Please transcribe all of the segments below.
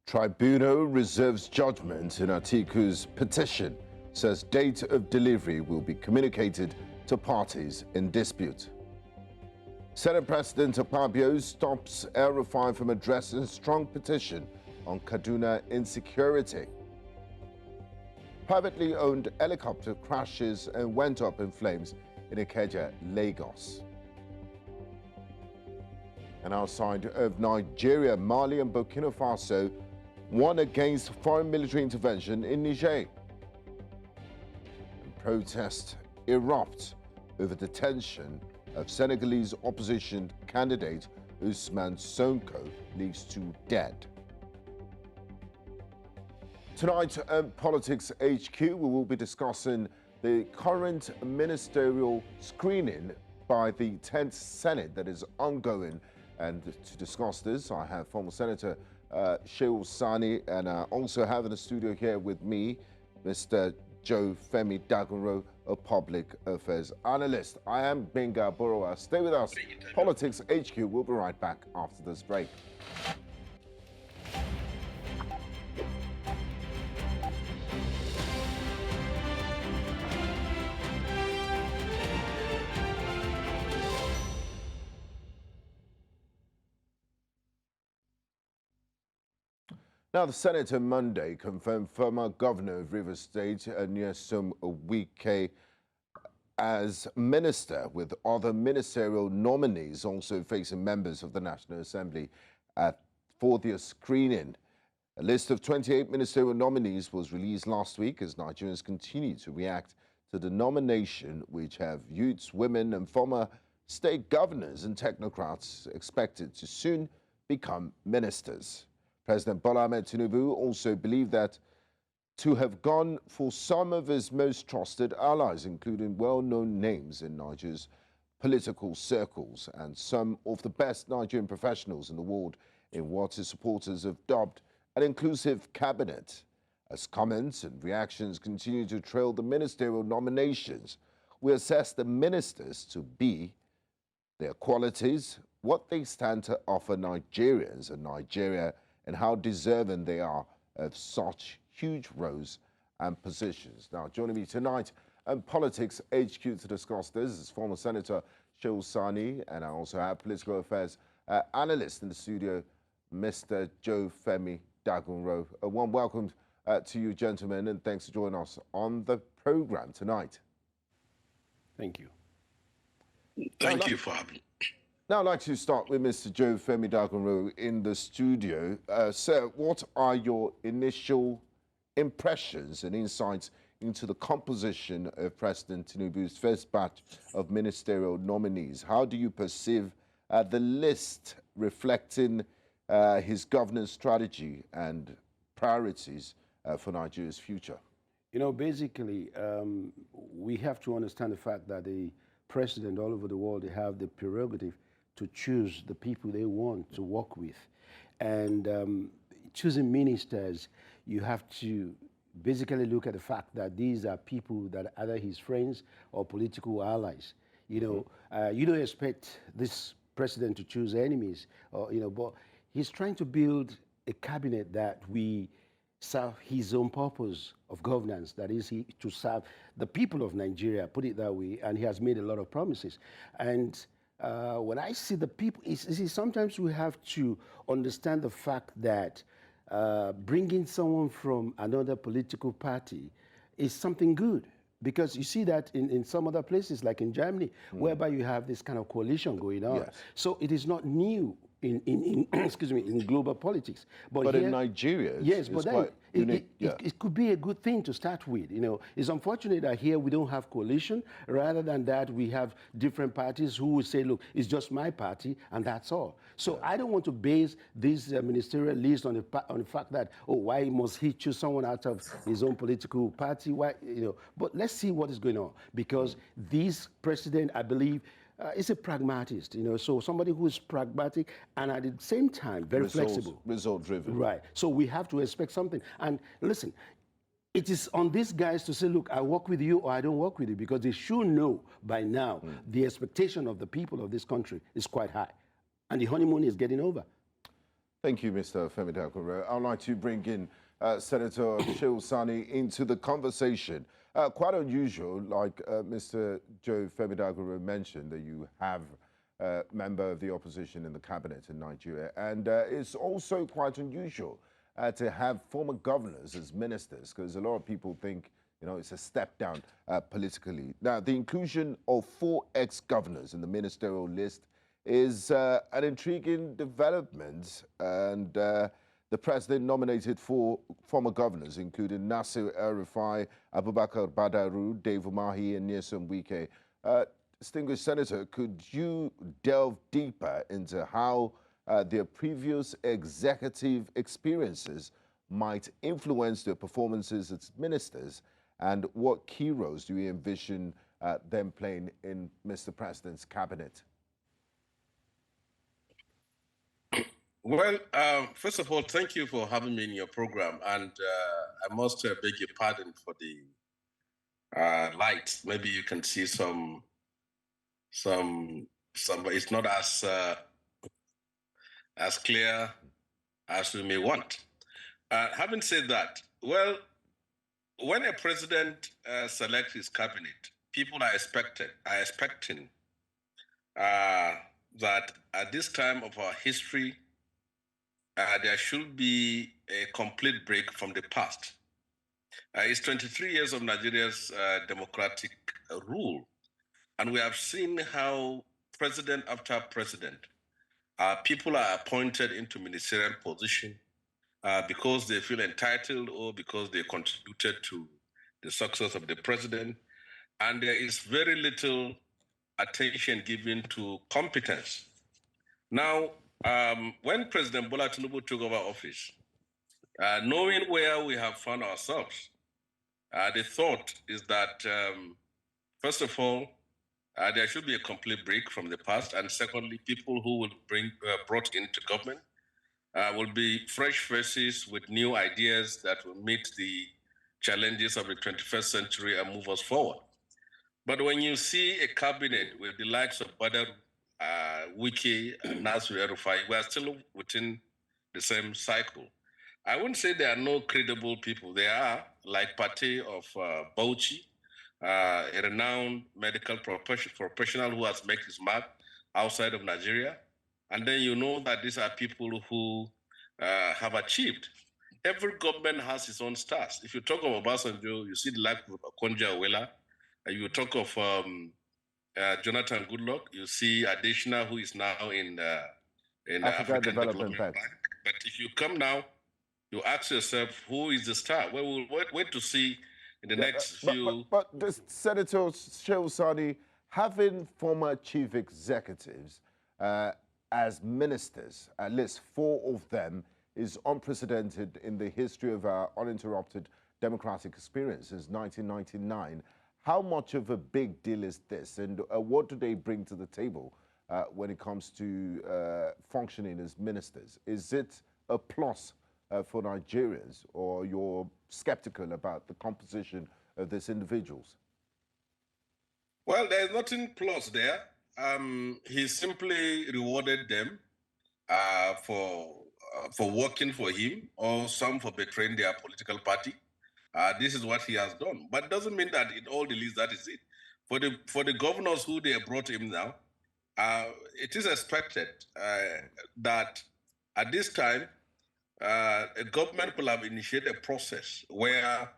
Tribunal reserves judgment in Atiku's petition, says date of delivery will be communicated to parties in dispute. Senate President Akpabio stops El-Rufai from addressing strong petition on Kaduna insecurity. Privately owned helicopter crashes and went up in flames in Ikeja, Lagos. And outside of Nigeria, Mali and Burkina Faso won against foreign military intervention in Niger. And protests erupt over detention of Senegalese opposition candidate Ousmane Sonko, leaves 2 dead. Tonight on Politics HQ, we will be discussing the current ministerial screening by the 10th Senate that is ongoing. And to discuss this, I have former Senator Shehu Sani, and I also have in the studio here with me Mr. Joe Femi Dagunro, a public affairs analyst. I am Benga Borowa. Stay with us. Politics HQ. We'll be right back after this break. Now, the Senate on Monday confirmed former governor of Rivers State, Nyesom Wike, as minister, with other ministerial nominees also facing members of the National Assembly for their screening. A list of 28 ministerial nominees was released last week as Nigerians continue to react to the nomination, which have youths, women, and former state governors and technocrats expected to soon become ministers. President Bola Ahmed Tinubu also believed that to have gone for some of his most trusted allies, including well-known names in Nigeria's political circles and some of the best Nigerian professionals in the world, in what his supporters have dubbed an inclusive cabinet. As comments and reactions continue to trail the ministerial nominations, we assess the ministers to be their qualities, what they stand to offer Nigerians and Nigeria, and how deserving they are of such huge roles and positions. Now, joining me tonight on Politics HQ to discuss this is former Senator Shehu Sani, and I also have political affairs analyst in the studio, Mr. Joe Femi Dagunro. A warm welcome to you, gentlemen, and thanks for joining us on the program tonight. Thank you. Thank you for having me. Now, I'd like to start with Mr. Joe Femi Dagunro in the studio. Sir, what are your initial impressions and insights into the composition of President Tinubu's first batch of ministerial nominees? How do you perceive the list reflecting his governance strategy and priorities for Nigeria's future? You know, basically, we have to understand the fact that the president all over the world, they have the prerogative to choose the people they want to work with. And choosing ministers, you have to basically look at the fact that these are people that are either his friends or political allies. You know, you don't expect this president to choose enemies, or, you know, but he's trying to build a cabinet that we serve his own purpose of governance, that is to serve the people of Nigeria, put it that way, and he has made a lot of promises. And when I see the people, sometimes we have to understand the fact that bringing someone from another political party is something good. Because you see that in some other places, like in Germany, whereby you have this kind of coalition going on. Yes. So it is not new in excuse me, in global politics. But here, in Nigeria, yes, but then it could be a good thing to start with. You know, it's unfortunate that here we don't have coalition. Rather than that, we have different parties who would say, look, it's just my party, and that's all. So I don't want to base this ministerial list on the fact that, oh, why must he choose someone out of his own political party? Why, you know? But let's see what is going on, because this president, I believe, is a pragmatist, you know, so somebody who is pragmatic and at the same time very flexible. Result-driven. Right. So we have to expect something. And listen, it is on these guys to say, look, I work with you or I don't work with you, because they should know by now the expectation of the people of this country is quite high. And the honeymoon is getting over. Thank you, Mr. Femi Dakure. I'd like to bring in Senator Shehu Sani into the conversation. Quite unusual, like Mr. Joe Femi Dakure mentioned, that you have a member of the opposition in the cabinet in Nigeria. And it's also quite unusual to have former governors as ministers, because a lot of people think, you know, it's a step down politically. Now, the inclusion of 4 ex-governors in the ministerial list is an intriguing development, and the president nominated 4 former governors, including Nasir El-Rufai, Abubakar Badaru, Dave Umahi, and Nyesom Wike. Distinguished Senator, could you delve deeper into how their previous executive experiences might influence their performances as ministers, and what key roles do you envision them playing in Mr. President's cabinet? Well, first of all, thank you for having me in your program, and I must beg your pardon for the light. Maybe you can see some. It's not as clear as we may want. Having said that, well, when a president selects his cabinet, people are expecting that at this time of our history, there should be a complete break from the past. It's 23 years of Nigeria's democratic rule, and we have seen how president after president, people are appointed into ministerial position because they feel entitled or because they contributed to the success of the president, and there is very little attention given to competence. Now, when President Bola Tinubu took over office, knowing where we have found ourselves, the thought is that, first of all, there should be a complete break from the past, and secondly, people who will be brought into government will be fresh faces with new ideas that will meet the challenges of the 21st century and move us forward. But when you see a cabinet with the likes of Badar, Wiki, and Nasir El-Rufai, we are still within the same cycle. I wouldn't say there are no credible people. There are, like Pate of Bauchi, a renowned medical professional who has made his mark outside of Nigeria. And then you know that these are people who have achieved. Every government has its own stars. If you talk of Obasanjo, you see the likes of Konja Wela. You talk of Jonathan Goodluck, you see Adeshina, who is now in African Development Bank. But if you come now, you ask yourself, who is the star? Well, we'll wait to see in the next few... But Senator Shehu Sani, having former chief executives as ministers, at least 4 of them, is unprecedented in the history of our uninterrupted democratic experience since 1999. How much of a big deal is this, and what do they bring to the table when it comes to functioning as ministers? Is it a plus for Nigerians, or you're skeptical about the composition of these individuals? Well, there's nothing plus there. He simply rewarded them for working for him, or some for betraying their political party. This is what he has done, but doesn't mean that in all the lists that is it. For the governors who they brought him now, it is expected that at this time, a government will have initiated a process where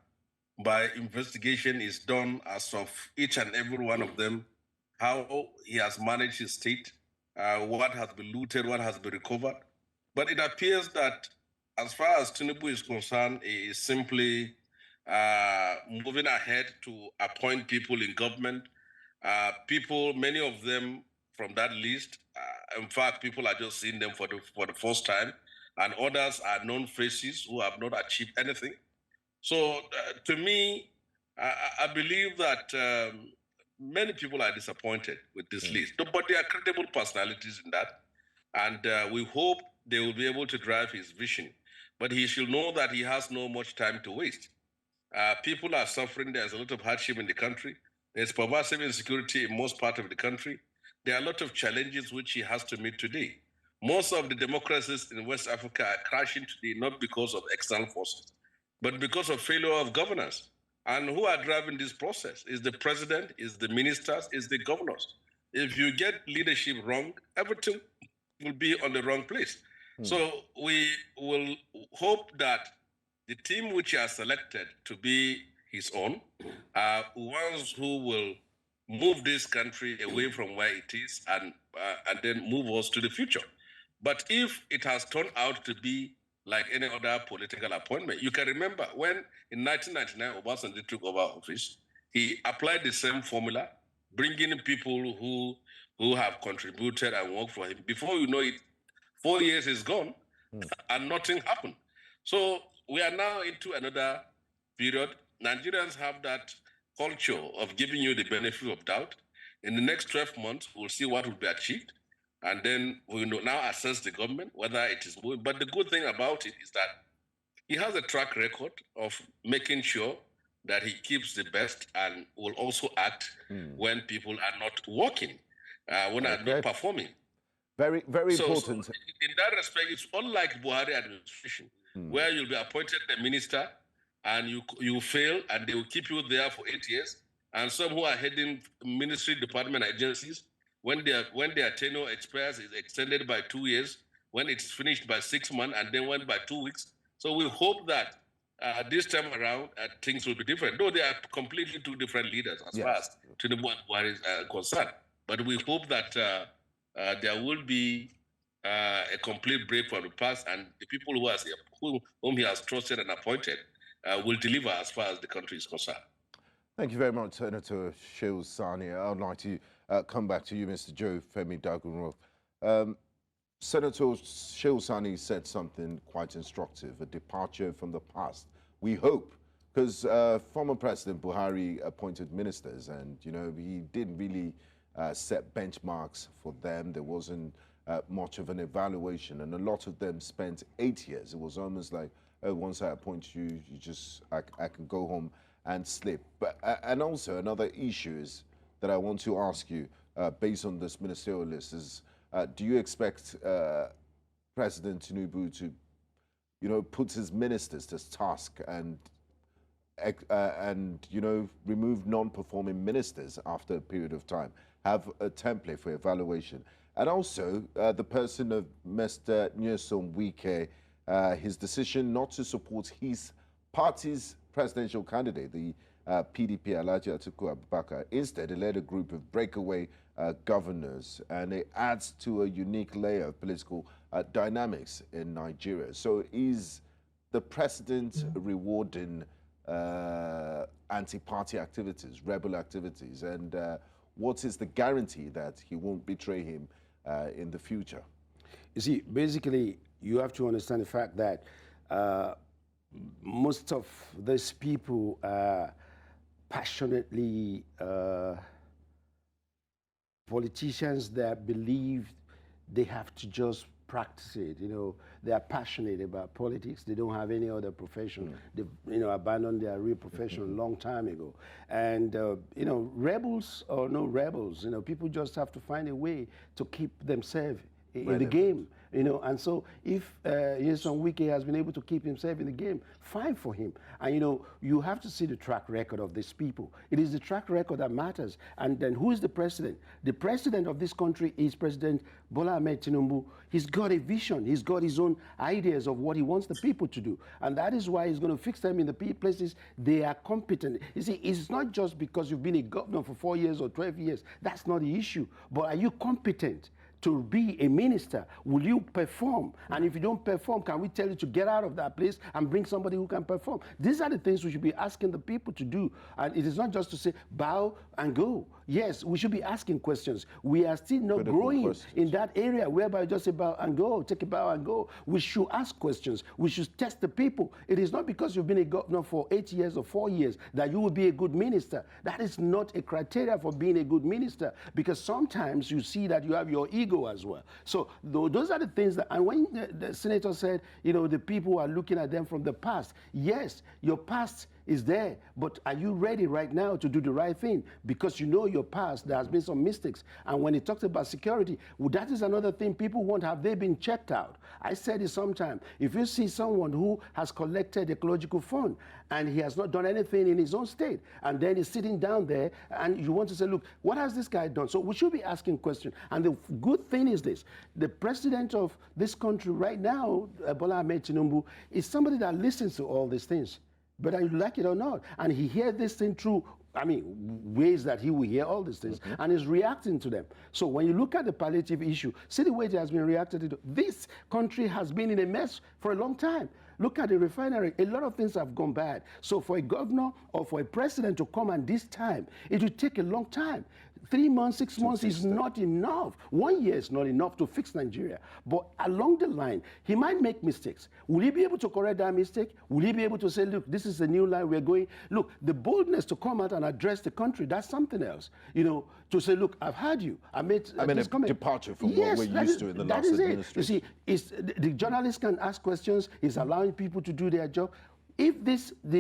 by investigation is done as of each and every one of them, how he has managed his state, what has been looted, what has been recovered. But it appears that as far as Tinubu is concerned, he is simply moving ahead to appoint people in government. People, many of them from that list, in fact, people are just seeing them for the first time, and others are known faces who have not achieved anything. So to me, I believe that many people are disappointed with this list, but there are credible personalities in that, and we hope they will be able to drive his vision. But he should know that he has no much time to waste. People are suffering. There's a lot of hardship in the country. There's pervasive insecurity in most parts of the country. There are a lot of challenges which he has to meet today. Most of the democracies in West Africa are crashing today not because of external forces, but because of failure of governance. And who are driving this process? Is the president, is the ministers, is the governors. If you get leadership wrong, everything will be on the wrong place. So we will hope that the team which he has selected to be his own are ones who will move this country away from where it is and then move us to the future. But if it has turned out to be like any other political appointment, you can remember when in 1999 Obasanjo took over office, he applied the same formula, bringing in people who have contributed and worked for him. Before you know it, 4 years is gone and nothing happened. So we are now into another period. Nigerians have that culture of giving you the benefit of doubt. In the next 12 months, we'll see what will be achieved. And then we will now assess the government, whether it is moving. But the good thing about it is that he has a track record of making sure that he keeps the best and will also act when people are not working, when are not performing. Very, very important. So in that respect, it's unlike Buhari administration, where you'll be appointed a minister and you fail and they will keep you there for 8 years. And some who are heading ministry, department, agencies, when their tenure expires, is extended by 2 years, when it's finished by 6 months, and then went by 2 weeks. So we hope that this time around, things will be different. Though they are completely two different leaders as far as Tinubu and Buhari is concerned. But we hope that there will be a complete break from the past, and the people whom he has trusted and appointed will deliver as far as the country is concerned. Thank you very much, Senator Shehu Sani. I'd like to come back to you, Mr. Joe Femi Dagunro. Senator Shehu Sani said something quite instructive, a departure from the past. We hope, because former President Buhari appointed ministers and, you know, he didn't really set benchmarks for them. There wasn't much of an evaluation, and a lot of them spent 8 years. It was almost like, oh, once I appoint you, I can go home and sleep. But and also another issue is that I want to ask you, based on this ministerial list, is do you expect President Tinubu to, you know, put his ministers to task and you know, remove non-performing ministers after a period of time, have a template for evaluation? And also the person of Mr. Nyesom Wike, his decision not to support his party's presidential candidate, the PDP, Alhaji Atiku Abubakar. Instead, he led a group of breakaway governors, and it adds to a unique layer of political dynamics in Nigeria. So is the president rewarding anti-party activities, rebel activities, and what is the guarantee that he won't betray him in the future? You see, basically, you have to understand the fact that most of these people are passionately politicians that believe they have to just practice it. You know, they are passionate about politics. They don't have any other profession. They, you know, abandoned their real profession a long time ago. And you know, rebels or no rebels, you know, people just have to find a way to keep themselves in the game. You know, and so if Nyesom Wike has been able to keep himself in the game, fine for him. And you know, you have to see the track record of these people. It is the track record that matters. And then who is the president? The president of this country is President Bola Ahmed Tinubu. He's got a vision. He's got his own ideas of what he wants the people to do. And that is why he's going to fix them in the places they are competent. You see, it's not just because you've been a governor for 4 years or 12 years. That's not the issue. But are you competent to be a minister? Will you perform? And if you don't perform, can we tell you to get out of that place and bring somebody who can perform? These are the things we should be asking the people to do. And it is not just to say, bow and go. Yes, we should be asking questions. We are still not growing in that area whereby just say bow and go, take a bow and go. We should ask questions. We should test the people. It is not because you've been a governor for 8 years or 4 years that you will be a good minister. That is not a criteria for being a good minister, because sometimes you see that you have your ego as well. So those are the things that, and when the senator said, you know, the people are looking at them from the past. Yes, your past is there. But are you ready right now to do the right thing? Because you know your past, there has been some mistakes. And when it talks about security, well, that is another thing people want. Have they been checked out? I said it sometime. If you see someone who has collected ecological fund and he has not done anything in his own state, and then he's sitting down there and you want to say, look, what has this guy done? So we should be asking questions. And the good thing is this, the president of this country right now, Bola Ahmed Tinubu, is somebody that listens to all these things, whether you like it or not. And he hears this thing through, I mean, ways that he will hear all these things and is reacting to them. So when you look at the palliative issue, see the way it has been reacted to. This country has been in a mess for a long time. Look at the refinery. A lot of things have gone bad. So for a governor or for a president to come and this time, it will take a long time. 3 months, 6 months is not enough. 1 year is not enough to fix Nigeria. But along the line, he might make mistakes. Will he be able to correct that mistake? Will he be able to say, look, this is the new line we're going? Look, the boldness to come out and address the country, that's something else. You know, to say, look, I've heard you. I made this comment. Departure from what we're used to in the last administration. You see, the journalists can ask questions. He's allowing people to do their job. If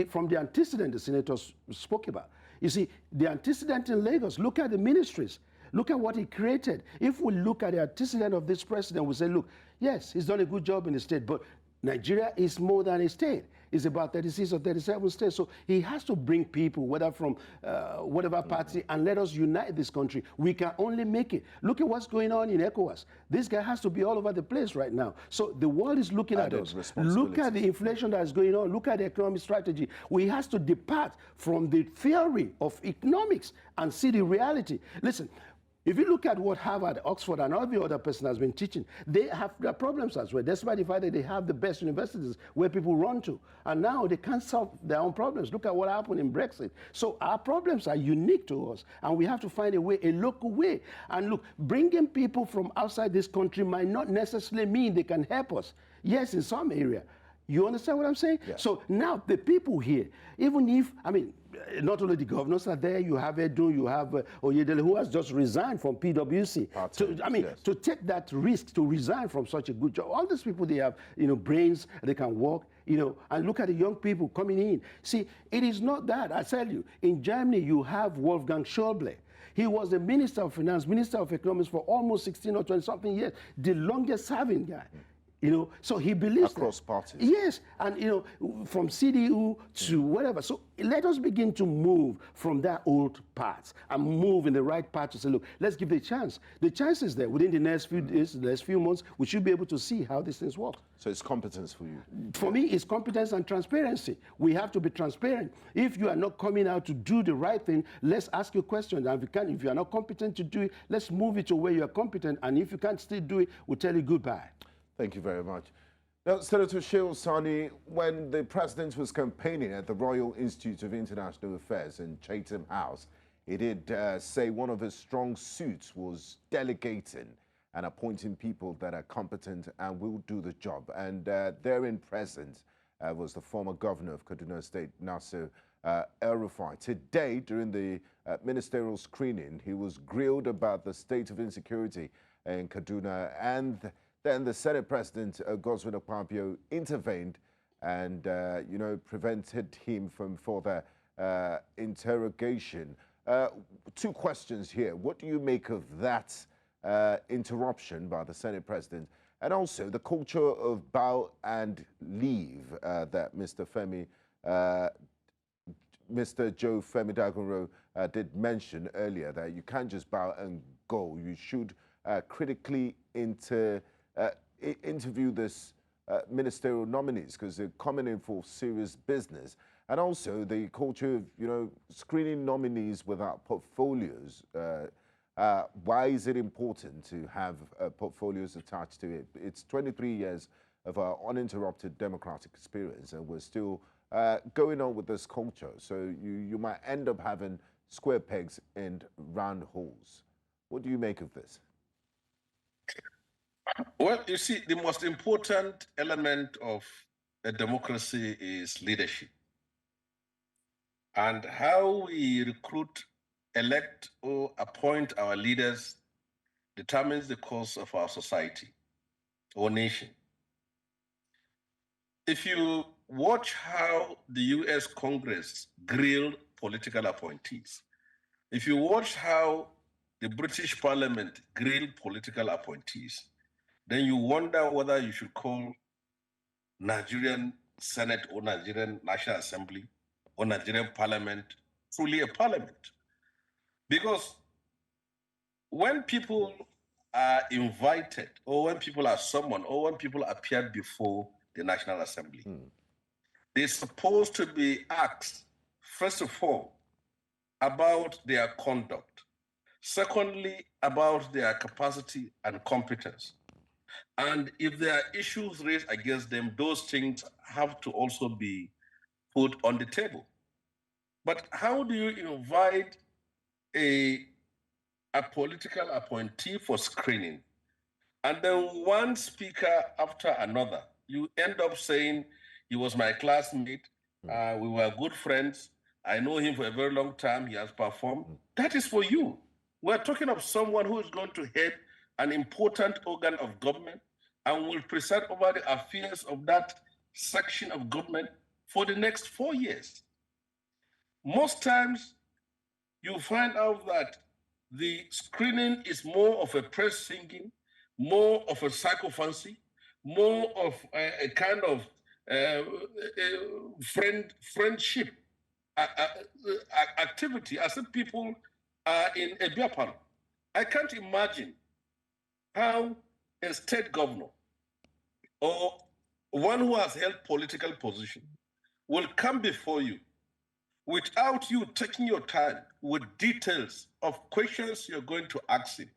from the antecedent the senators spoke about, you see, the antecedent in Lagos, look at the ministries. Look at what he created. If we look at the antecedent of this president, we say, look, yes, he's done a good job in the state, but Nigeria is more than a state. It's about 36 or 37 states. So he has to bring people, whether from whatever party, and let us unite this country. We can only make it. Look at what's going on in ECOWAS. This guy has to be all over the place right now. So the world is looking at us. Look at the inflation that is going on. Look at the economic strategy. We have to depart from the theory of economics and see the reality. Listen, if you look at what Harvard, Oxford, and every other person has been teaching, they have their problems as well, despite the fact that they have the best universities where people run to. And now they can't solve their own problems. Look at what happened in Brexit. So our problems are unique to us, and we have to find a way, a local way. And look, bringing people from outside this country might not necessarily mean they can help us. Yes, in some area. You understand what I'm saying? Yeah. So now the people here, even if, I mean, not only the governors are there, you have Edu, you have Oyedele, who has just resigned from PwC. To take that risk to resign from such a good job. All these people, they have, brains, they can work, and look at the young people coming in. See, it is not that. I tell you, in Germany, you have Wolfgang Schäuble. He was the Minister of Finance, Minister of Economics for almost 16 or 20 something years, the longest serving guy. So he believes across parties. Yes, and from CDU to whatever. So let us begin to move from that old path and move in the right path to say, look, let's give it a chance. The chance is there. Within the next few days, the next few months, we should be able to see how these things work. So it's competence for you? For me, it's competence and transparency. We have to be transparent. If you are not coming out to do the right thing, let's ask you questions. And if you are not competent to do it, let's move it to where you are competent. And if you can't still do it, we'll tell you goodbye. Thank you very much. Now, Senator Shehu Sani, when the president was campaigning at the Royal Institute of International Affairs in Chatham House, he did say one of his strong suits was delegating and appointing people that are competent and will do the job. And therein present was the former governor of Kaduna State, Nasir El-Rufai. Today, during the ministerial screening, he was grilled about the state of insecurity in Kaduna, and then the Senate President, Godswill Akpabio, intervened and, prevented him from further interrogation. Two questions here. What do you make of that interruption by the Senate President? And also the culture of bow and leave that Mr. Joe Femi Dagunro did mention earlier, that you can't just bow and go. You should critically interview this ministerial nominees, because they're coming in for serious business. And also the culture of, screening nominees without portfolios. Why is it important to have portfolios attached to it? It's 23 years of our uninterrupted democratic experience, and we're still going on with this culture. So you might end up having square pegs and round holes. What do you make of this? Well, you see, the most important element of a democracy is leadership. And how we recruit, elect, or appoint our leaders determines the course of our society or nation. If you watch how the US Congress grilled political appointees. If you watch how the British Parliament grilled political appointees, then you wonder whether you should call Nigerian Senate or Nigerian National Assembly or Nigerian Parliament truly a parliament. Because when people are invited, or when people are summoned, or when people appear before the National Assembly, they're supposed to be asked, first of all, about their conduct. Secondly, about their capacity and competence. And if there are issues raised against them, those things have to also be put on the table. But how do you invite a political appointee for screening, and then one speaker after another, you end up saying, he was my classmate, we were good friends, I know him for a very long time, he has performed. That is for you. We're talking of someone who is going to head an important organ of government and will preside over the affairs of that section of government for the next 4 years. Most times, you find out that the screening is more of a press singing, more of a psychophancy, more of a kind of friendship activity, as if people are in a beer parlor. I can't imagine how a state governor or one who has held political position will come before you without you taking your time with details of questions you're going to ask him.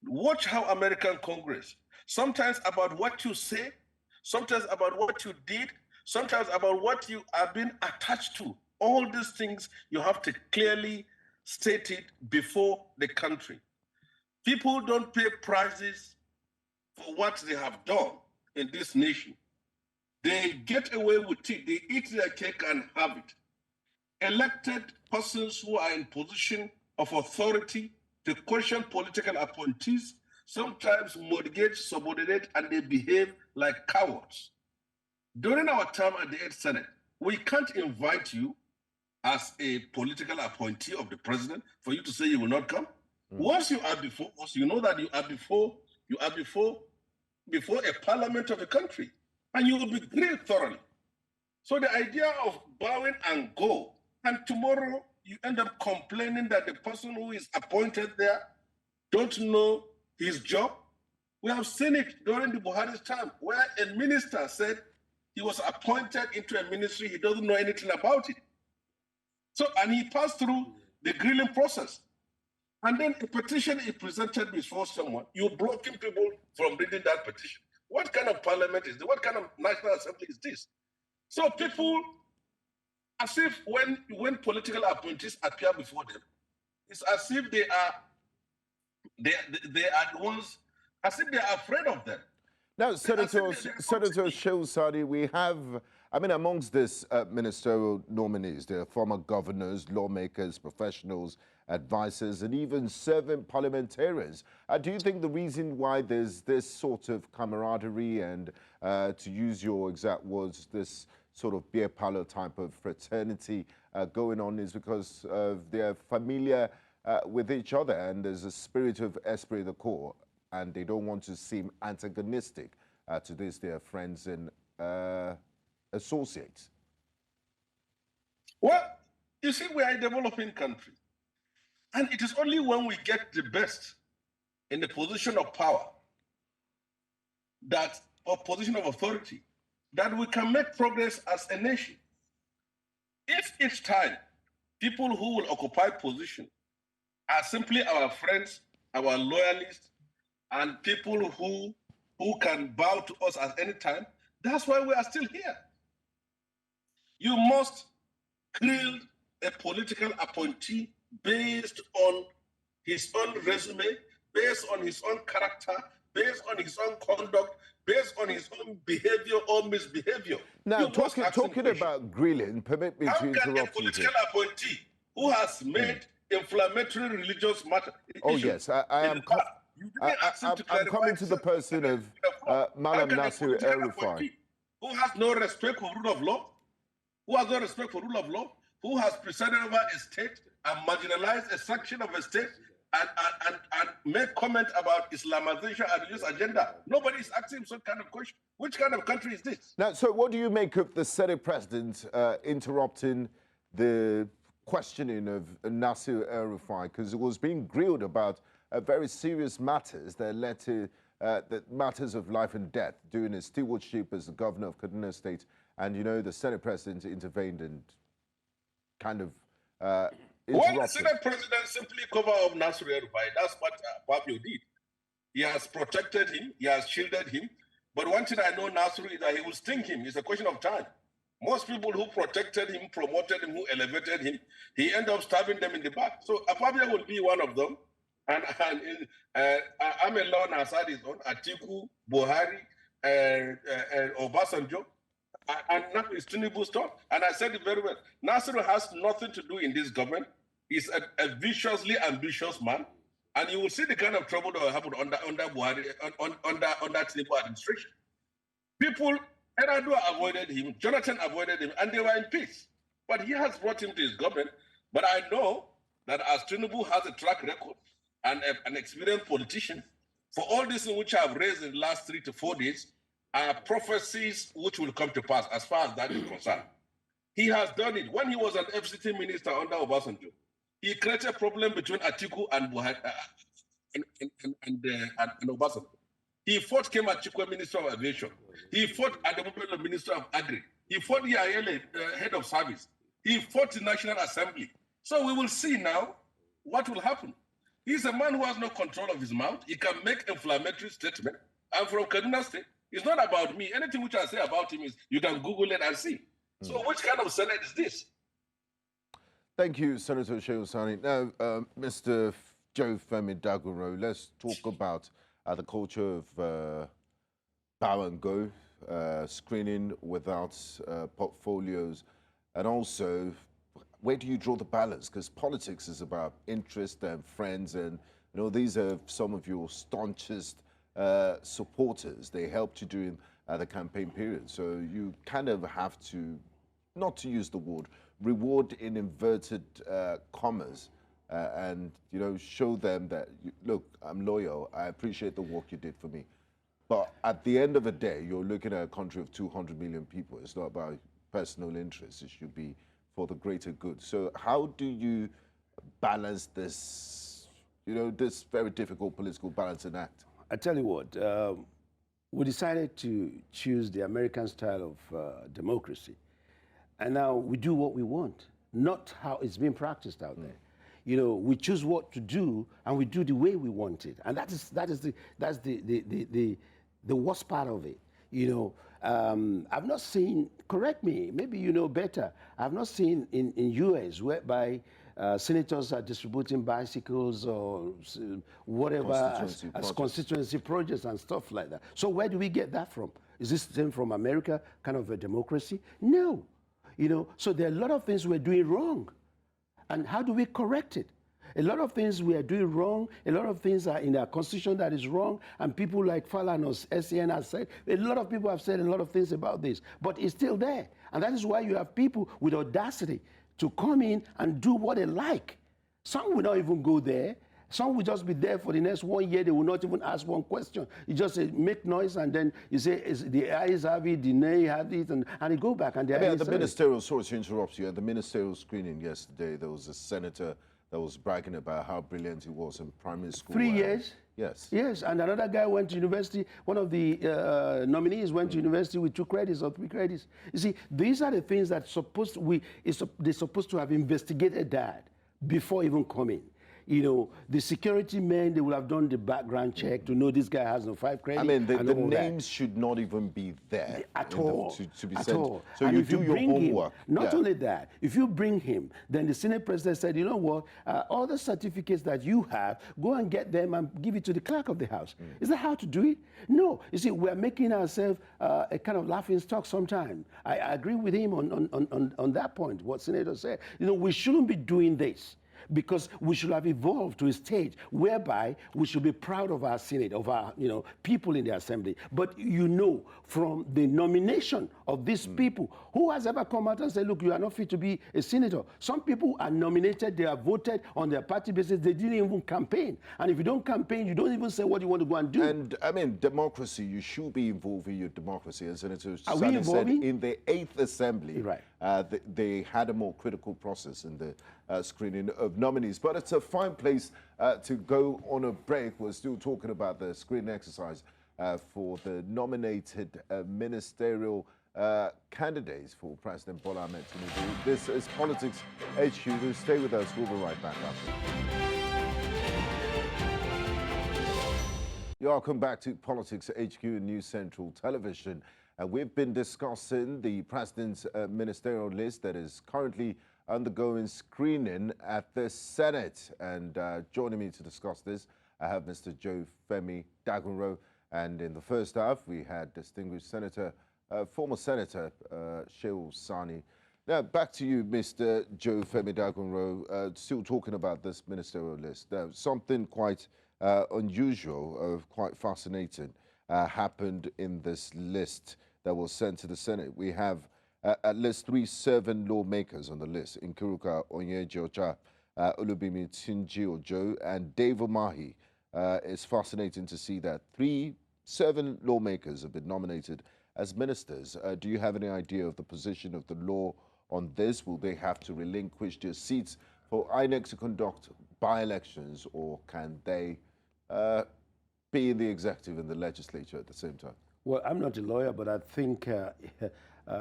Watch how American Congress, sometimes about what you say, sometimes about what you did, sometimes about what you are being attached to. All these things, you have to clearly state it before the country. People don't pay prices for what they have done in this nation. They get away with it. They eat their cake and have it. Elected persons who are in position of authority to question political appointees sometimes mortgage, subordinate, and they behave like cowards. During our time at the 8th Senate, we can't invite you as a political appointee of the president for you to say you will not come. Once you are before us, you know that you are before a parliament of the country, and you will be grilled thoroughly. So the idea of bowing and go, and tomorrow you end up complaining that the person who is appointed there don't know his job. We have seen it during the Buhari's time, where a minister said he was appointed into a ministry, he doesn't know anything about it. So, and he passed through the grilling process. And then a petition is presented before someone, you're blocking people from reading that petition. What kind of parliament is this? What kind of National Assembly is this? So people, as if when political appointees appear before them, it's as if they are the ones, as if they are afraid of them. Now, Senator Shehu, we have, amongst this ministerial nominees, there are former governors, lawmakers, professionals, advisors, and even serving parliamentarians. Do you think the reason why there's this sort of camaraderie and, to use your exact words, this sort of beer parlor type of fraternity going on is because they're familiar with each other and there's a spirit of esprit de corps, and they don't want to seem antagonistic to their friends and associates? Well, you see, we are a developing country. And it is only when we get the best in the position of power, or position of authority, that we can make progress as a nation. If each time people who will occupy position are simply our friends, our loyalists, and people who can bow to us at any time, that's why we are still here. You must grill a political appointee based on his own resume, based on his own character, based on his own conduct, based on his own behavior or misbehavior. Now, talking about grilling, permit me to interrupt you. How can a political appointee who has made inflammatory religious matter? Oh, yes, I'm coming to the person of Malam Nasir El-Rufai. who has no respect for rule of law, who has no respect for rule of law, who has presided over a state and marginalized a section of a state and make comment about Islamization and religious agenda. Nobody is asking some kind of question. Which kind of country is this? Now, so what do you make of the Senate President interrupting the questioning of Nasir El-Rufai, because it was being grilled about very serious matters that led to the matters of life and death during his stewardship as the governor of Kaduna State, and the Senate President intervened and kind of interrupted. Well, the Senate President simply covered up Nasir El-Rufai. That's what Fabio did. He has protected him, he has shielded him, but one thing I know Nasir is that he will sting him. It's a question of time. Most people who protected him, promoted him, who elevated him, he ended up stabbing them in the back. So Fabio will be one of them. And Amelon has had his own, Atiku, Buhari, Obasanjo, and now it's Tinubu's turn. And I said it very well. Nasir has nothing to do in this government. He's a viciously ambitious man. And you will see the kind of trouble that will happen under Buhari, under Tinubu administration. People, Eradua avoided him, Jonathan avoided him, and they were in peace. But he has brought him to his government. But I know that as Tinubu has a track record and an experienced politician, for all this in which I have raised in the last 3 to 4 days, are prophecies which will come to pass as far as that is concerned. He has done it. When he was an FCT minister under Obasanjo, he created a problem between Atiku and Buhari and Obasanjo. He fought Kema Chikwe, Minister of Aviation. He fought Ademopelo, Minister of Agri. He fought the Ayele, Head of Service. He fought the National Assembly. So we will see now what will happen. He's a man who has no control of his mouth. He can make inflammatory statements. I'm from Kaduna State. It's not about me. Anything which I say about him is, you can Google it and see. So which kind of Senate is this? Thank you, Senator Shehu Sani. Now, Mr. Joe Femi Daguro, let's talk about the culture of power and go, screening without portfolios, and also where do you draw the balance? Because politics is about interest and friends, and these are some of your staunchest supporters. They helped you during the campaign period, so you kind of have to, not to use the word reward in inverted commas, and show them that look, I'm loyal, I appreciate the work you did for me. But at the end of the day, you're looking at a country of 200 million people. It's not about personal interests. It should be for the greater good. So how do you balance this, this very difficult political balancing act? I tell you what, we decided to choose the American style of democracy. And now we do what we want, not how it's being practiced out there. We choose what to do, and we do the way we want it, and that's the worst part of it. I've not seen. Correct me, maybe you know better. I've not seen in US whereby senators are distributing bicycles or whatever as constituency projects and stuff like that. So where do we get that from? Is this thing from America, kind of a democracy? No. So there are a lot of things we're doing wrong. And how do we correct it? A lot of things we are doing wrong, a lot of things are in our constitution that is wrong, and people like Falan or SCN have said, a lot of people have said a lot of things about this, but it's still there. And that is why you have people with audacity to come in and do what they like. Some will not even go there. Some will just be there for the next 1 year. They will not even ask one question. You just say, make noise, and then you say, the ayes have it, the nay have it, and they go back. And the ministerial, sorry to interrupt you, at the ministerial screening yesterday, there was a senator that was bragging about how brilliant he was in primary school. 3 years? Yes. Yes, and another guy went to university. One of the nominees went to university with 2 credits or 3 credits. You see, these are the things that they're supposed to have investigated that before even coming. The security men, they will have done the background check to know this guy has no 5 credits. I mean, the names should not even be there at all. To be at sent. all. So and you do your homework. Not only that, if you bring him, then the Senate President said, you know what, all the certificates that you have, go and get them and give it to the clerk of the House. Is that how to do it? No. You see, we're making ourselves a kind of laughing stock sometimes. I agree with him on that point, what Senator said. We shouldn't be doing this. because we should have evolved to a stage whereby we should be proud of our Senate, of our people in the Assembly. But from the nomination of these people, who has ever come out and said, look, you are not fit to be a senator? Some people are nominated, they are voted on their party basis, they didn't even campaign. And if you don't campaign, you don't even say what you want to go and do. And I mean, democracy, you should be involved in your democracy. As Senator Are we Sani said, involving? in the 8th Assembly, Right. They had a more critical process in the screening of nominees. But it's a fine place to go on a break. We're still talking about the screening exercise for the nominated ministerial candidates for President Bola Ahmed Tinubu. This is Politics HQ. Do stay with us. We'll be right back after. Welcome back to Politics HQ and News Central Television. We've been discussing the President's ministerial list that is currently undergoing screening at the Senate. And joining me to discuss this, I have Mr. Joe Femi Dagunro. And in the first half, we had distinguished Senator, former Senator Shehu Sani. Now, back to you, Mr. Joe Femi Dagunro, still talking about this ministerial list. Something quite unusual, quite fascinating, happened in this list that was sent to the Senate. We have at least 3 serving lawmakers on the list: Nkiruka Onyeji-Ocha, Olubimi Tunji-Ojo, and Dave Umahi. It's fascinating to see that 3 serving lawmakers have been nominated as ministers. Do you have any idea of the position of the law on this? Will they have to relinquish their seats for INEC to conduct by-elections, or can they be in the executive and the legislature at the same time? Well, I'm not a lawyer, but I think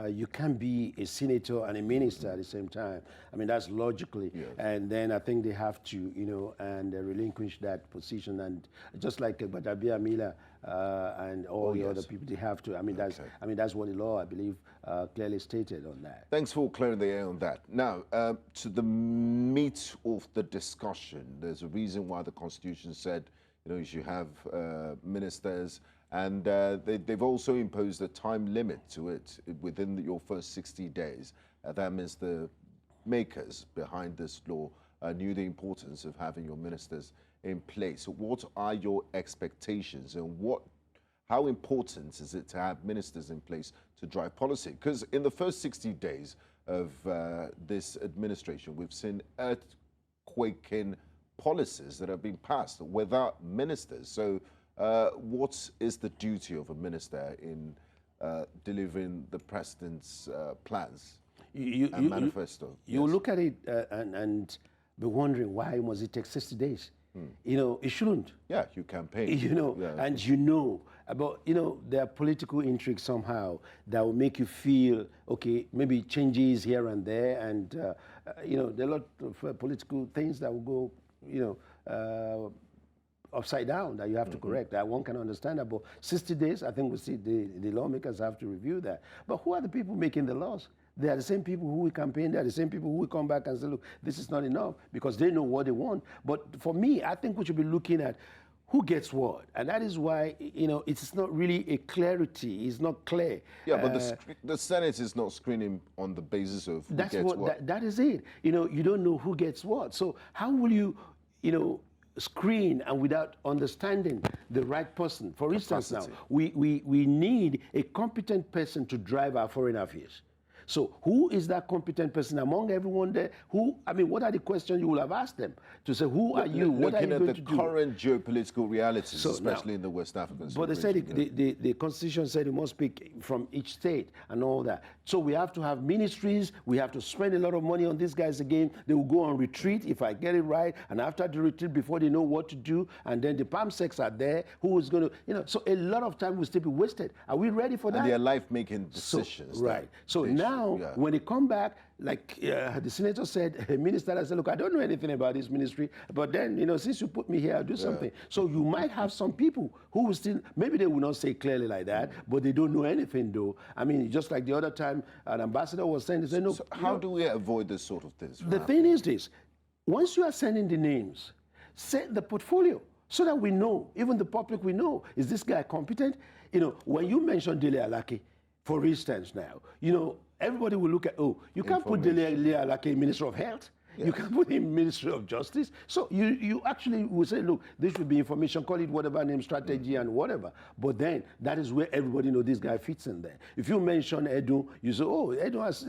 you can be a senator and a minister at the same time. I mean, that's logically. Yes. And then I think they have to, relinquish that position. And just like Badabia Mila and all the other people, they have to. I mean, that's what the law, I believe, clearly stated on that. Thanks for clearing the air on that. Now, to the meat of the discussion, there's a reason why the Constitution said, you should have ministers. And they've also imposed a time limit to it within your first 60 days. That means the makers behind this law knew the importance of having your ministers in place. What are your expectations, and how important is it to have ministers in place to drive policy? Because in the first 60 days of this administration, we've seen earthquaking policies that have been passed without ministers. So what is the duty of a minister in delivering the president's plans and manifesto? You look at it and be wondering, why must it take 60 days? It shouldn't. Yeah, you campaign. And about, there are political intrigues somehow that will make you feel, okay, maybe changes here and there, and, there are a lot of political things that will go, upside down that you have to correct. That one can understand about 60 days. I think we see the lawmakers have to review that. But who are the people making the laws? They are the same people who will campaign. They are the same people who will come back and say, look, this is not enough, because they know what they want. But for me, I think we should be looking at who gets what. And that is why, it's not really a clarity. It's not clear. Yeah, but the Senate is not screening on the basis of who gets what. That is it. You don't know who gets what. So how will you, screen and without understanding the right person? For instance, now, we need a competent person to drive our foreign affairs. So who is that competent person among everyone there? What are the questions you will have asked them to say, who are you? What are you going to do? Looking at the current geopolitical realities, especially in the West African But they said the Constitution said it must speak from each state and all that. So we have to have ministries. We have to spend a lot of money on these guys again. They will go on retreat, if I get it right. And after the retreat, before they know what to do, and then the PAMSECs are there. Who is going to, so a lot of time will still be wasted. Are we ready for that? And they are life-making decisions. So now, when they come back, like the senator said, a minister, I said, look, I don't know anything about this ministry, but then, since you put me here, I'll do something. So you might have some people who will still, maybe they will not say clearly like that, but they don't know anything, though. I mean, just like the other time, an ambassador was saying, they said, no. So how do we avoid this sort of things? The thing is this, once you are sending the names, set the portfolio so that we know, even the public, we know, is this guy competent? When you mention Dele Alaki, for instance now, everybody will look at, you can't put Dele Alaki Minister of Health. You can put him Ministry of Justice. So you actually will say, look, this should be information, call it whatever name, strategy and whatever. But then that is where everybody knows this guy fits in there. If you mention Edu, you say, oh, Edu has,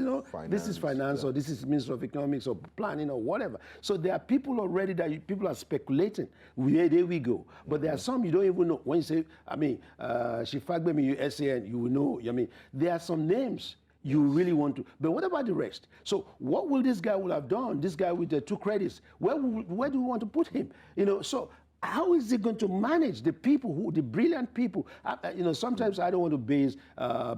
this is finance or this is Minister of Economics or planning or whatever. So there are people already that people are speculating. There we go. But there are some you don't even know. When you say, Shifagbemi, SAN, you will know. There are some names you really want to. But what about the rest? So what will this guy will have done? This guy with the 2 credits, where do we want to put him? So how is he going to manage the people, the brilliant people? Sometimes I don't want to base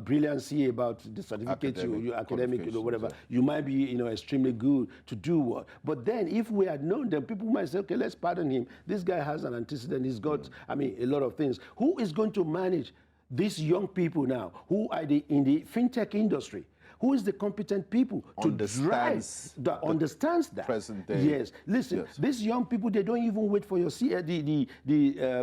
brilliancy about the certificates, your academic, whatever. Yeah. You might be, extremely good to do what. But then if we had known, then people might say, okay, let's pardon him. This guy has an antecedent. He's got, a lot of things. Who is going to manage these young people now who are in the fintech industry? Who is the competent people to understands that? Present day. Yes. Listen, these young people, they don't even wait for your the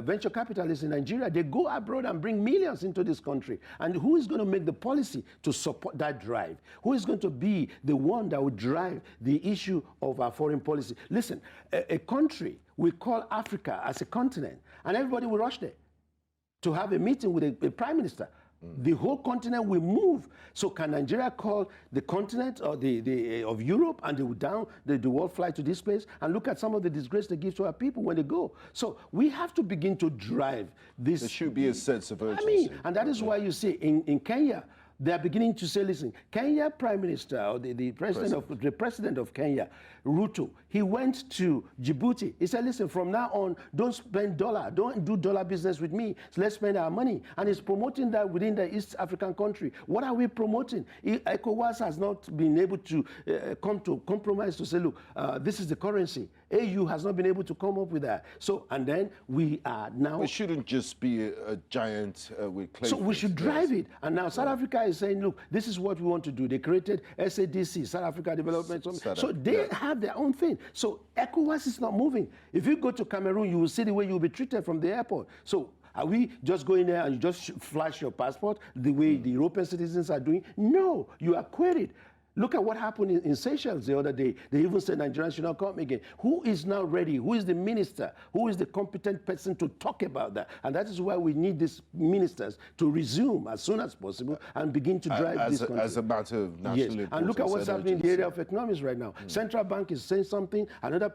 venture capitalists in Nigeria. They go abroad and bring millions into this country. And who is going to make the policy to support that drive? Who is going to be the one that will drive the issue of our foreign policy? Listen, a country we call Africa as a continent, and everybody will rush there to have a meeting with a prime minister. The whole continent will move. So can Nigeria call the continent or of Europe and they will the world fly to this place? And look at some of the disgrace they give to our people when they go. So we have to begin to drive this. There should be a sense of urgency. And that is why you see in Kenya, they are beginning to say, listen, Kenya Prime Minister or the president of Kenya, Ruto, he went to Djibouti. He said, listen, from now on, don't spend dollar, don't do dollar business with me. So let's spend our money. And he's promoting that within the East African country. What are we promoting? ECOWAS has not been able to come to compromise to say, look, this is the currency. AU has not been able to come up with that. So, and then we are now. It shouldn't just be a giant with clay. So we should drive it. And now South Africa is saying, look, this is what we want to do. They created SADC, South Africa Development. So they have their own thing. So ECOWAS is not moving. If you go to Cameroon, you will see the way you will be treated from the airport. So are we just going there and you just flash your passport the way the European citizens are doing? No, you are queried. Look at what happened in Seychelles the other day. They even said Nigerians should not come again. Who is now ready? Who is the minister? Who is the competent person to talk about that? And that is why we need these ministers to resume as soon as possible and begin to drive this country. As a matter of national importance. And look at what's happening in the area of economics right now. Central Bank is saying something.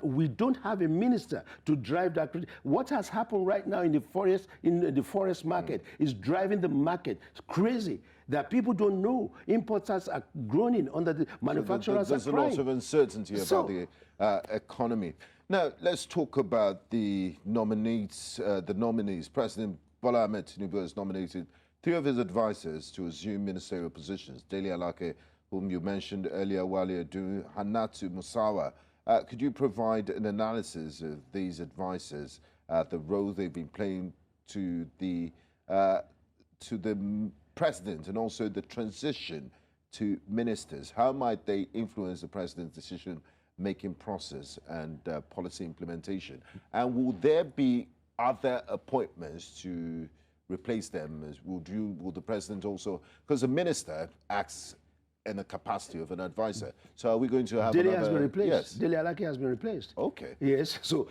We don't have a minister to drive that. What has happened right now in the forest market is driving the market. It's crazy. That people don't know. Importers are groaning under the manufacturers. There's a lot of uncertainty about the economy. Now, let's talk about the nominees. President Bola Ahmed Tinubu has nominated 3 of his advisors to assume ministerial positions. Dele Alake, whom you mentioned earlier, Wale Adu, Hannatu Musawa. Could you provide an analysis of these advisors, the role they've been playing to the president and also the transition to ministers? How might they influence the president's decision-making process and policy implementation? And will there be other appointments to replace them? Will the president also, because a minister acts in the capacity of an advisor. So are we going to have Dele has been replaced. Yes. Dele Alake has been replaced. Okay. Yes. So,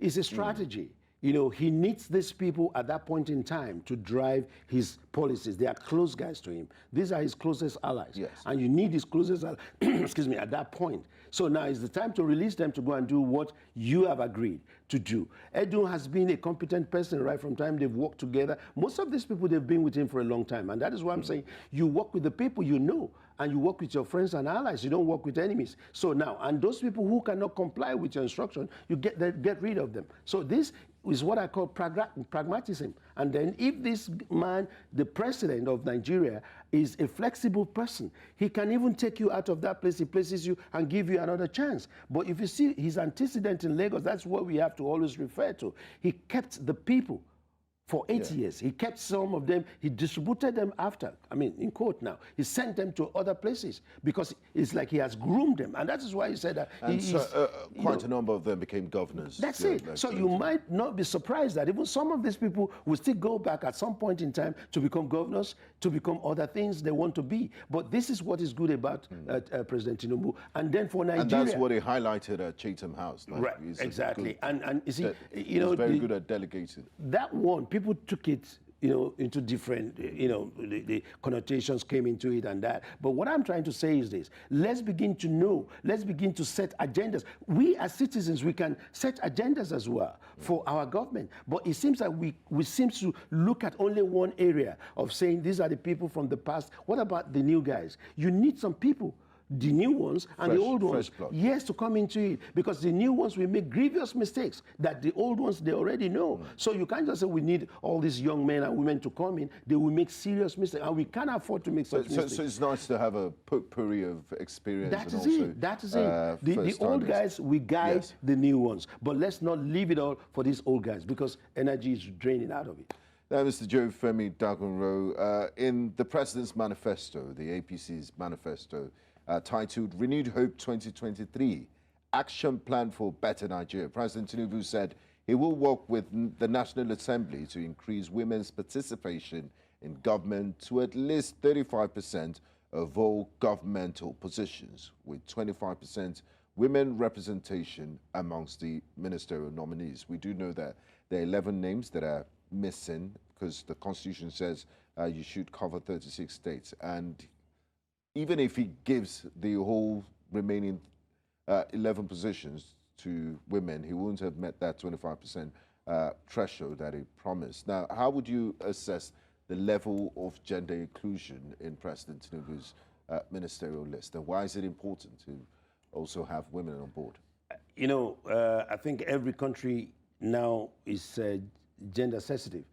it's a strategy. He needs these people at that point in time to drive his policies. They are close guys to him. These are his closest allies. Yes. And you need his closest allies, excuse me, at that point. So now is the time to release them to go and do what you have agreed to do. Edu has been a competent person right from time they've worked together. Most of these people, they've been with him for a long time. And that is why I'm saying you work with the people you know, and you work with your friends and allies. You don't work with enemies. So now, and those people who cannot comply with your instruction, you get rid of them. So this is what I call pragmatism. And then if this man, the president of Nigeria, is a flexible person, he can even take you out of that place, he places you and give you another chance. But if you see his antecedent in Lagos, that's what we have to always refer to. He kept the people for 8 years. He kept some of them, he distributed them after, I mean, in court now. He sent them to other places because it's like he has groomed them. And that is why he said that And quite a number of them became governors. That's it. So you might not be surprised that even some of these people will still go back at some point in time to become governors, to become other things they want to be. But this is what is good about President Tinubu. And then for Nigeria... And that's what he highlighted at Chatham House. Like, right, exactly. And you see, he's very good at delegating. That one, people took it, into different, the connotations came into it and that. But what I'm trying to say is this: let's begin to know, let's begin to set agendas. We as citizens, we can set agendas as well for our government. But it seems that we seem to look at only one area of saying these are the people from the past. What about the new guys? You need some people, the new ones and the old ones, yes, to come into it, because the new ones will make grievous mistakes that the old ones, they already know. So you can't just say we need all these young men and women to come in. They will make serious mistakes, and we can't afford to make such mistakes. So it's nice to have a potpourri of experience. That is it. That is it. The old guys, we guide the new ones, but let's not leave it all for these old guys, because energy is draining out of it. Now, Mr. Joe Femi Dagunro, in the President's manifesto, the APC's manifesto, titled Renewed Hope 2023, Action Plan for Better Nigeria, President Tinubu said he will work with the National Assembly to increase women's participation in government to at least 35% of all governmental positions, with 25% women representation amongst the ministerial nominees. We do know that there are 11 names that are missing because the Constitution says you should cover 36 states. And even if he gives the whole remaining 11 positions to women, he wouldn't have met that 25% threshold that he promised. Now, how would you assess the level of gender inclusion in President Tinubu's ministerial list, and why is it important to also have women on board? I think every country now is gender sensitive.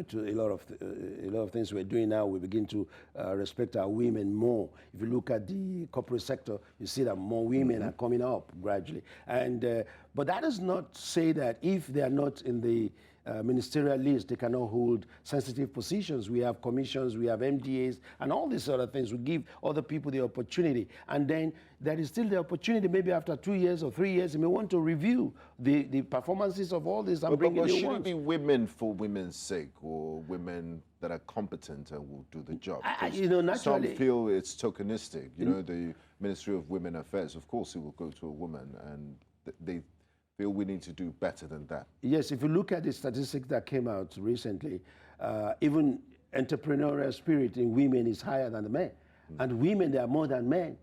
To a lot of things we're doing now, we begin to respect our women more. If you look at the corporate sector, you see that more women are coming up gradually. And but that does not say that if they are not in the ministerial list, they cannot hold sensitive positions. We have commissions, we have MDAs, and all these other things. We give other people the opportunity. And then there is still the opportunity, maybe after 2 years or 3 years, you may want to review the performances of all this and bring in new ones. Should it be women for women's sake, or women that are competent and will do the job? Naturally, some feel it's tokenistic. The Ministry of Women Affairs, of course, it will go to a woman, and they feel we need to do better than that. Yes, if you look at the statistics that came out recently, even entrepreneurial spirit in women is higher than the men. And women, they are more than men.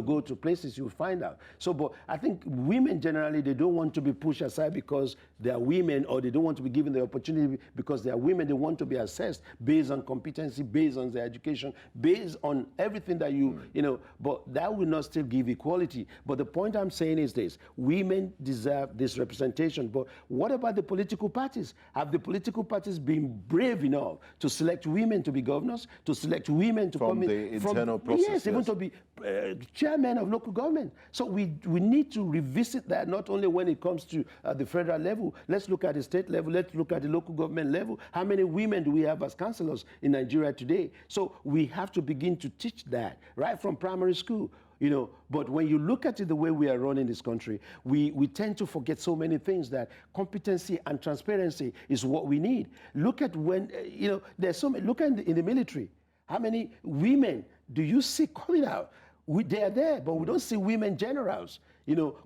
Go to places, you'll find out. So, but I think women generally, they don't want to be pushed aside because they are women, or they don't want to be given the opportunity because they are women. They want to be assessed based on competency, based on their education, based on everything that but that will not still give equality. But the point I'm saying is this: women deserve this representation. But what about the political parties? Have the political parties been brave enough to select women to be governors, to select women to come in? From the internal process? Yes, even to be chairman of local government. So we need to revisit that, not only when it comes to the federal level. Let's look at the state level. Let's look at the local government level. How many women do we have as councillors in Nigeria today? So we have to begin to teach that right from primary school. But when you look at it the way we are running this country, we tend to forget so many things, that competency and transparency is what we need. Look at when, there's so many, look at in the military. How many women do you see coming out? They are there, but we don't see women generals,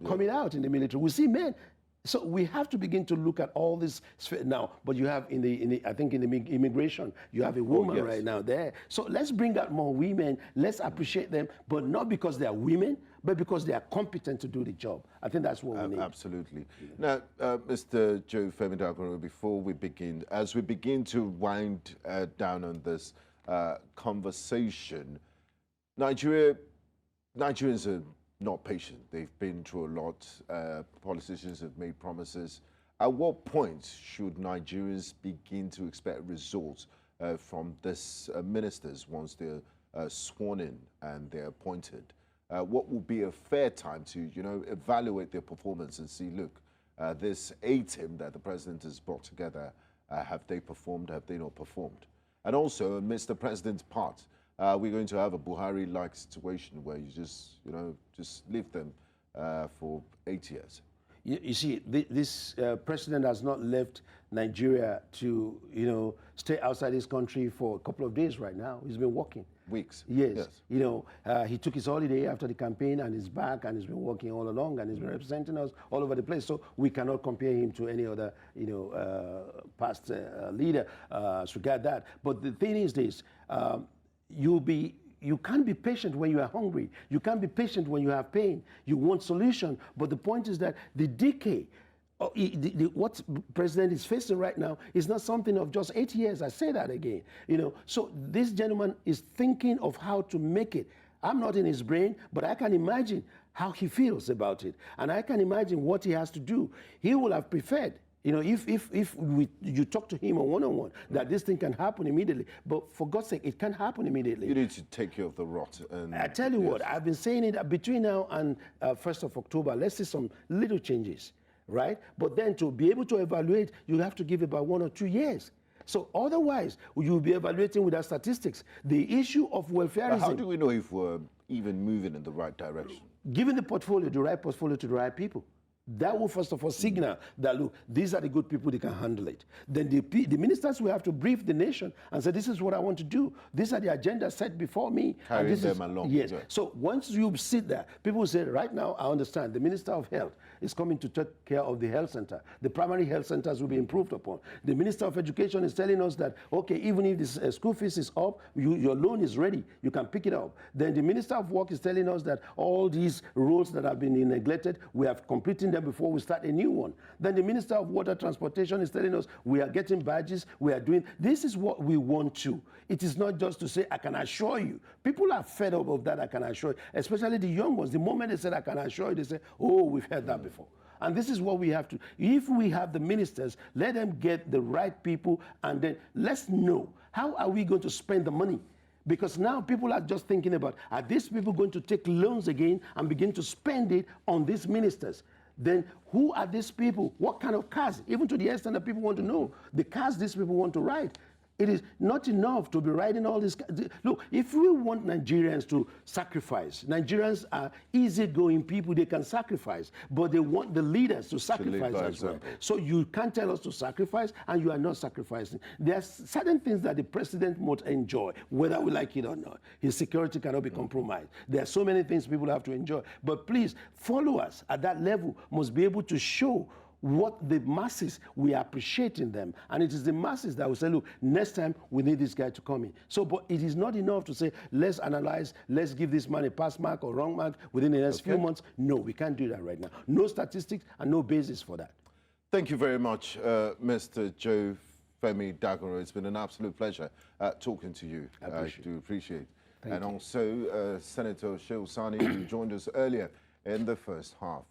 coming out in the military. We see men. So we have to begin to look at all this now. But you have in the immigration, you have a woman right now there. So let's bring out more women. Let's appreciate them, but not because they are women, but because they are competent to do the job. I think that's what we need. Absolutely. Now, Mr. Joe Femi Dagunro, before we begin, as we begin to wind down on this conversation, Nigerians are not patient. They've been through a lot. Politicians have made promises. At what point should Nigerians begin to expect results from these ministers once they're sworn in and they're appointed? What will be a fair time to, evaluate their performance and see, look, this A-team that the president has brought together Have they performed? Have they not performed? And also, amidst the president's part, we're going to have a Buhari-like situation where you just leave them for 8 years. You see, this president has not left Nigeria to, stay outside his country for a couple of days right now. He's been working. Weeks. Yes. He took his holiday after the campaign and he's back and he's been working all along and he's been representing us all over the place. So we cannot compare him to any other, past leader as regard that. But the thing is this, you can't be patient when you are hungry. You can't be patient when you have pain. You want solution. But the point is that the decay, what president is facing right now is not something of just 8 years. I say that again. So this gentleman is thinking of how to make it. I'm not in his brain, but I can imagine how he feels about it. And I can imagine what he has to do. He will have preferred, if you talk to him on one-on-one, that this thing can happen immediately. But for God's sake, it can't happen immediately. You need to take care of the rot. And I tell you what, I've been saying it between now and 1st of October, let's see some little changes, right? But then to be able to evaluate, you have to give about 1 or 2 years. So otherwise, you'll be evaluating without statistics. The issue of welfareism. How do we know if we're even moving in the right direction? Giving the right portfolio to the right people. That will first of all signal that, look, these are the good people, they can handle it. Then the ministers will have to brief the nation and say, this is what I want to do. These are the agenda set before me. Carry them along. Yes. Yeah. So once you sit there, people say, right now, I understand, the Minister of Health is coming to take care of the health center. The primary health centers will be improved upon. The Minister of Education is telling us that, okay, even if the school fees is up, your loan is ready, you can pick it up. Then the Minister of Work is telling us that all these roads that have been neglected, we are completing them before we start a new one. Then the Minister of Water Transportation is telling us we are getting badges, we are doing, this is what we want to. It is not just to say, I can assure you. People are fed up of that, I can assure you, especially the young ones. The moment they said, I can assure you, they say, oh, we've heard that before. And this is what we have to, if we have the ministers, let them get the right people, and then let's know, how are we going to spend the money? Because now people are just thinking about, are these people going to take loans again and begin to spend it on these ministers? Then who are these people? What kind of cars? Even to the extent that people want to know the cars these people want to ride. It is not enough to be riding all these cars. Look, if we want Nigerians to sacrifice, Nigerians are easygoing people, they can sacrifice, but they want the leaders to sacrifice as well. So you can't tell us to sacrifice, and you are not sacrificing. There are certain things that the president must enjoy, whether we like it or not. His security cannot be compromised. There are so many things people have to enjoy. But please, followers at that level must be able to show what the masses, we are appreciating them. And it is the masses that will say, look, next time we need this guy to come in. So, but it is not enough to say, let's analyze, let's give this man a pass mark or wrong mark within the next few months. No, we can't do that right now. No statistics and no basis for that. Thank you very much, Mr. Joe Femi Dagoro. It's been an absolute pleasure talking to you. I do appreciate it. And also Senator Shehu Sani, who joined us earlier in the first half.